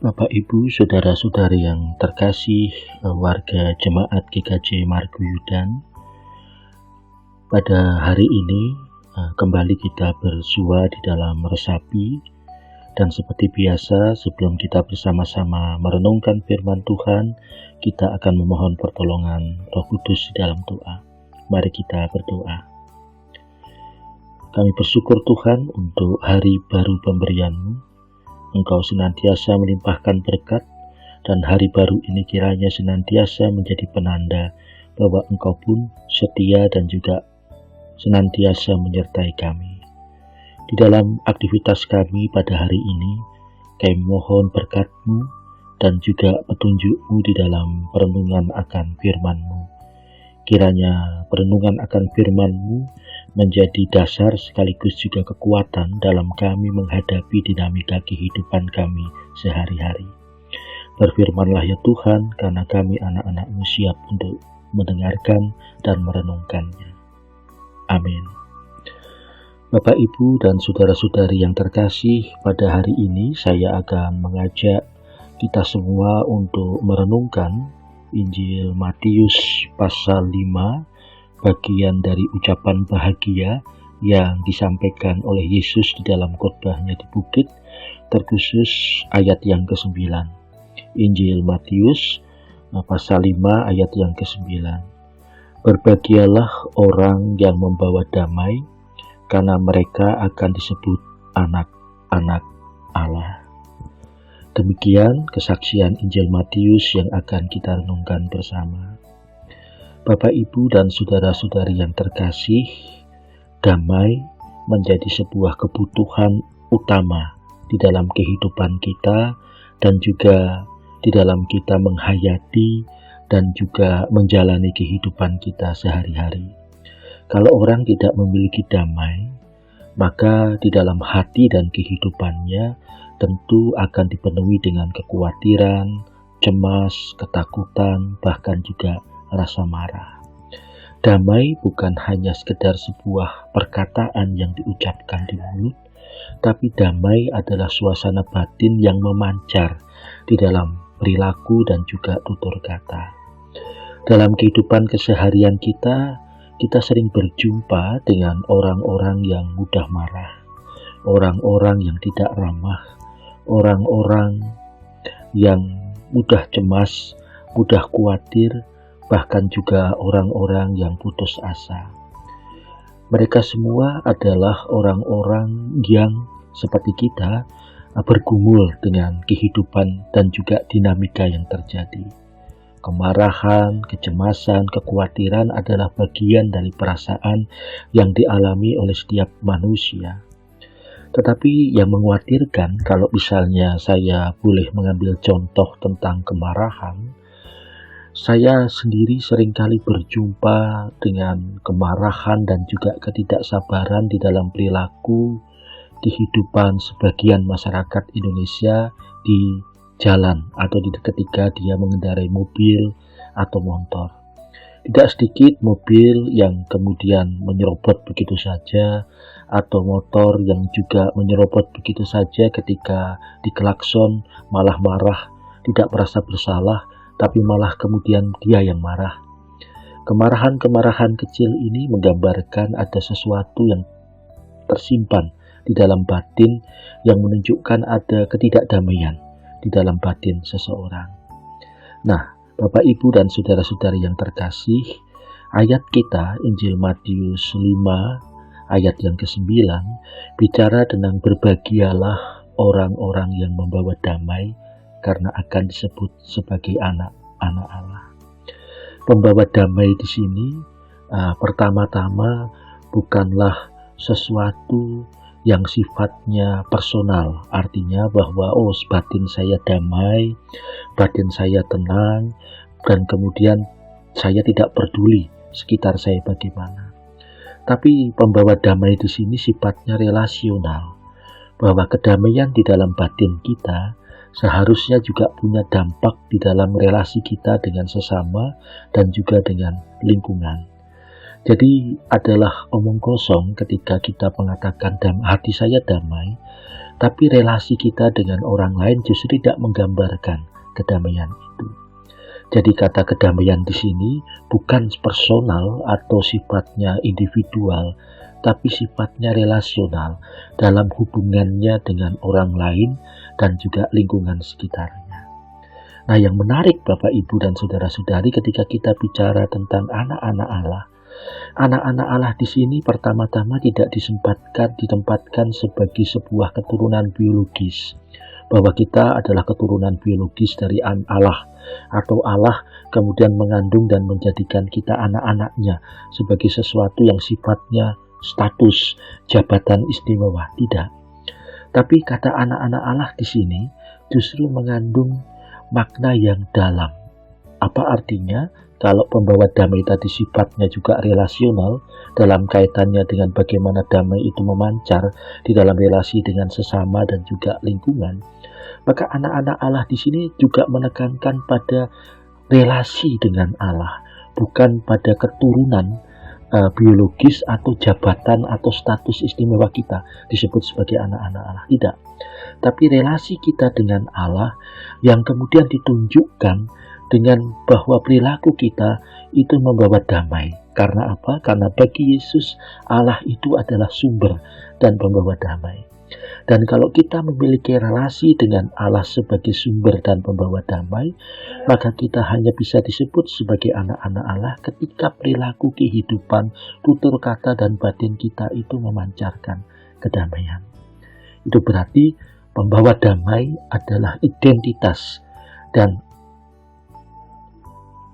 Bapak, Ibu, saudara-saudari yang terkasih, warga jemaat GKJ Marguyudan, pada hari ini kembali kita bersua di dalam resapi, dan seperti biasa sebelum kita bersama-sama merenungkan firman Tuhan, kita akan memohon pertolongan Roh Kudus di dalam doa. Mari kita berdoa. Kami bersyukur Tuhan untuk hari baru pemberian-Mu. Engkau senantiasa melimpahkan berkat, dan hari baru ini kiranya senantiasa menjadi penanda bahwa Engkau pun setia dan juga senantiasa menyertai kami. Di dalam aktivitas kami pada hari ini, kami mohon berkat-Mu dan juga petunjuk-Mu di dalam perenungan akan firman-Mu. Kiranya perenungan akan firman-Mu menjadi dasar sekaligus juga kekuatan dalam kami menghadapi dinamika kehidupan kami sehari-hari. Berfirmanlah ya Tuhan, karena kami anak-anak-Mu siap untuk mendengarkan dan merenungkannya. Amin. Bapak, Ibu, dan saudara-saudari yang terkasih, pada hari ini saya akan mengajak kita semua untuk merenungkan Injil Matius pasal 5, bagian dari ucapan bahagia yang disampaikan oleh Yesus di dalam khotbahnya di bukit, terkhusus ayat yang ke-9. Injil Matius pasal 5 ayat yang ke-9. Berbahagialah orang yang membawa damai, karena mereka akan disebut anak-anak Allah. Demikian kesaksian Injil Matius yang akan kita renungkan bersama. Bapak, Ibu, dan saudara-saudari yang terkasih, damai menjadi sebuah kebutuhan utama di dalam kehidupan kita dan juga di dalam kita menghayati dan juga menjalani kehidupan kita sehari-hari. Kalau orang tidak memiliki damai, maka di dalam hati dan kehidupannya tentu akan dipenuhi dengan kekhawatiran, cemas, ketakutan, bahkan juga rasa marah. Damai bukan hanya sekedar sebuah perkataan yang diucapkan di mulut, tapi damai adalah suasana batin yang memancar di dalam perilaku dan juga tutur kata. Dalam kehidupan keseharian kita sering berjumpa dengan orang-orang yang mudah marah, orang-orang yang tidak ramah, orang-orang yang mudah cemas, mudah khawatir, bahkan juga orang-orang yang putus asa. Mereka semua adalah orang-orang yang seperti kita bergumul dengan kehidupan dan juga dinamika yang terjadi. Kemarahan, kecemasan, kekhawatiran adalah bagian dari perasaan yang dialami oleh setiap manusia. Tetapi yang mengkhawatirkan, kalau misalnya saya boleh mengambil contoh tentang kemarahan, saya sendiri seringkali berjumpa dengan kemarahan dan juga ketidaksabaran di dalam perilaku kehidupan sebagian masyarakat Indonesia di jalan atau ketika dia mengendarai mobil atau motor. Tidak sedikit mobil yang kemudian menyerobot begitu saja, atau motor yang juga menyerobot begitu saja ketika diklakson, malah marah, tidak merasa bersalah, tapi malah kemudian dia yang marah. Kemarahan-kemarahan kecil ini menggambarkan ada sesuatu yang tersimpan di dalam batin yang menunjukkan ada ketidakdamaian di dalam batin seseorang. Nah, Bapak, Ibu, dan saudara-saudari yang terkasih, ayat kita Injil Matius 5 ayat yang ke-9 bicara tentang berbahagialah orang-orang yang membawa damai, karena akan disebut sebagai anak-anak Allah. Pembawa damai di sini pertama-tama bukanlah sesuatu yang sifatnya personal, artinya bahwa batin saya damai, batin saya tenang, dan kemudian saya tidak peduli sekitar saya bagaimana. Tapi pembawa damai di sini sifatnya relasional, bahwa kedamaian di dalam batin kita seharusnya juga punya dampak di dalam relasi kita dengan sesama dan juga dengan lingkungan. Jadi adalah omong kosong ketika kita mengatakan hati saya damai, Tapi relasi kita dengan orang lain justru tidak menggambarkan kedamaian itu. Jadi kata kedamaian di sini bukan personal atau sifatnya individual, tapi sifatnya relasional dalam hubungannya dengan orang lain dan juga lingkungan sekitarnya. Nah, yang menarik Bapak, Ibu, dan saudara-saudari ketika kita bicara tentang anak-anak Allah di sini pertama-tama tidak ditempatkan sebagai sebuah keturunan biologis, bahwa kita adalah keturunan biologis dari Allah, atau Allah kemudian mengandung dan menjadikan kita anak-anaknya sebagai sesuatu yang sifatnya status, jabatan istimewa. Tidak. Tapi kata anak-anak Allah di sini justru mengandung makna yang dalam. Apa artinya? Kalau pembawa damai tadi sifatnya juga relasional dalam kaitannya dengan bagaimana damai itu memancar di dalam relasi dengan sesama dan juga lingkungan, maka anak-anak Allah di sini juga menekankan pada relasi dengan Allah, bukan pada keturunan biologis atau jabatan atau status istimewa kita disebut sebagai anak-anak Allah. Tidak. Tapi relasi kita dengan Allah yang kemudian ditunjukkan dengan bahwa perilaku kita itu membawa damai. Karena apa? Karena bagi Yesus Allah itu adalah sumber dan pembawa damai. Dan kalau kita memiliki relasi dengan Allah sebagai sumber dan pembawa damai, maka kita hanya bisa disebut sebagai anak-anak Allah ketika perilaku kehidupan, tutur kata dan batin kita itu memancarkan kedamaian. Itu berarti pembawa damai adalah identitas dan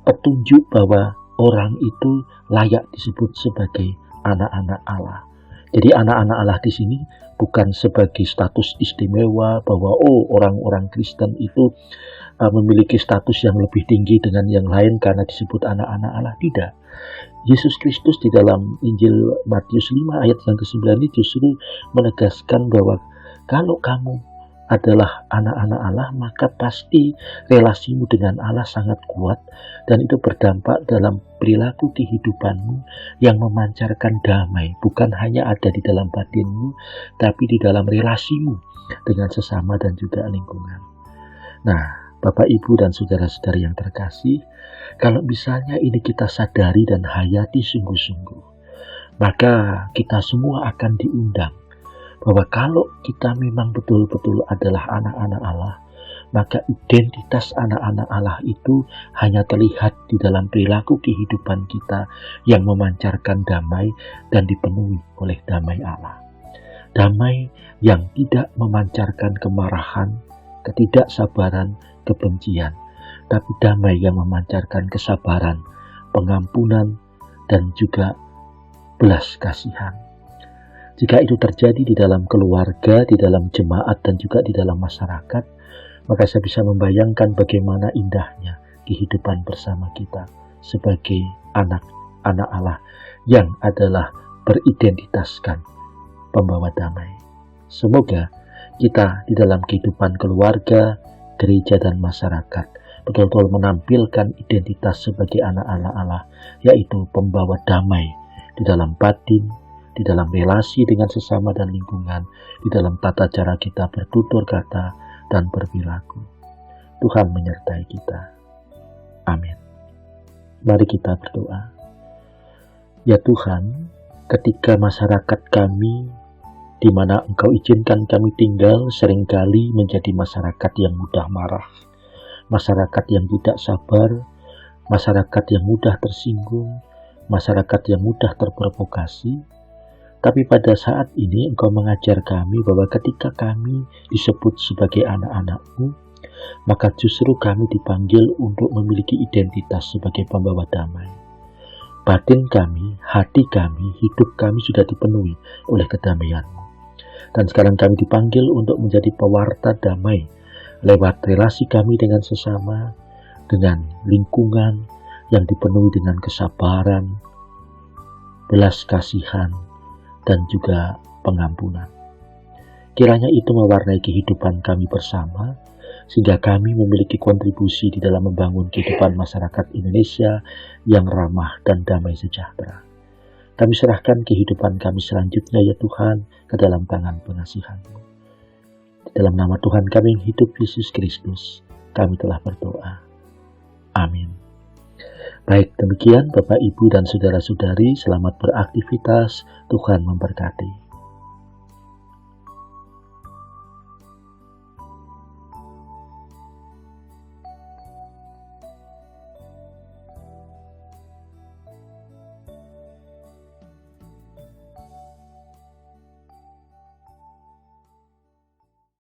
petunjuk bahwa orang itu layak disebut sebagai anak-anak Allah. Jadi anak-anak Allah di sini bukan sebagai status istimewa bahwa orang-orang Kristen itu memiliki status yang lebih tinggi dengan yang lain karena disebut anak-anak Allah. Tidak. Yesus Kristus di dalam Injil Matius 5 ayat yang ke-9 ini justru menegaskan bahwa kalau kamu adalah anak-anak Allah, maka pasti relasimu dengan Allah sangat kuat dan itu berdampak dalam perilaku kehidupanmu yang memancarkan damai, bukan hanya ada di dalam batinmu, tapi di dalam relasimu dengan sesama dan juga lingkungan. Nah, Bapak, Ibu, dan saudara-saudari yang terkasih, kalau misalnya ini kita sadari dan hayati sungguh-sungguh, maka kita semua akan diundang bahwa kalau kita memang betul-betul adalah anak-anak Allah, maka identitas anak-anak Allah itu hanya terlihat di dalam perilaku kehidupan kita yang memancarkan damai dan dipenuhi oleh damai Allah. Damai yang tidak memancarkan kemarahan, ketidaksabaran, kebencian, tapi damai yang memancarkan kesabaran, pengampunan, dan juga belas kasihan. Jika itu terjadi di dalam keluarga, di dalam jemaat, dan juga di dalam masyarakat, maka saya bisa membayangkan bagaimana indahnya kehidupan bersama kita sebagai anak-anak Allah yang adalah beridentitaskan pembawa damai. Semoga kita di dalam kehidupan keluarga, gereja, dan masyarakat betul-betul menampilkan identitas sebagai anak-anak Allah, yaitu pembawa damai di dalam batin, di dalam relasi dengan sesama dan lingkungan, di dalam tata cara kita bertutur kata dan berperilaku. Tuhan menyertai kita. Amin. Mari kita berdoa. Ya Tuhan, ketika masyarakat kami, di mana Engkau izinkan kami tinggal, seringkali menjadi masyarakat yang mudah marah, masyarakat yang tidak sabar, masyarakat yang mudah tersinggung, masyarakat yang mudah terprovokasi. Tapi pada saat ini Engkau mengajar kami bahwa ketika kami disebut sebagai anak-anak-Mu, maka justru kami dipanggil untuk memiliki identitas sebagai pembawa damai. Batin kami, hati kami, hidup kami sudah dipenuhi oleh kedamaian-Mu. Dan sekarang kami dipanggil untuk menjadi pewarta damai lewat relasi kami dengan sesama, dengan lingkungan yang dipenuhi dengan kesabaran, belas kasihan, dan juga pengampunan. Kiranya itu mewarnai kehidupan kami bersama, sehingga kami memiliki kontribusi di dalam membangun kehidupan masyarakat Indonesia yang ramah dan damai sejahtera. Kami serahkan kehidupan kami selanjutnya ya Tuhan ke dalam tangan pengasihan-Mu. Dalam nama Tuhan kami yang hidup, Yesus Kristus, kami telah berdoa. Amin. Baik, demikian Bapak, Ibu, dan Saudara-saudari, selamat beraktivitas. Tuhan memberkati.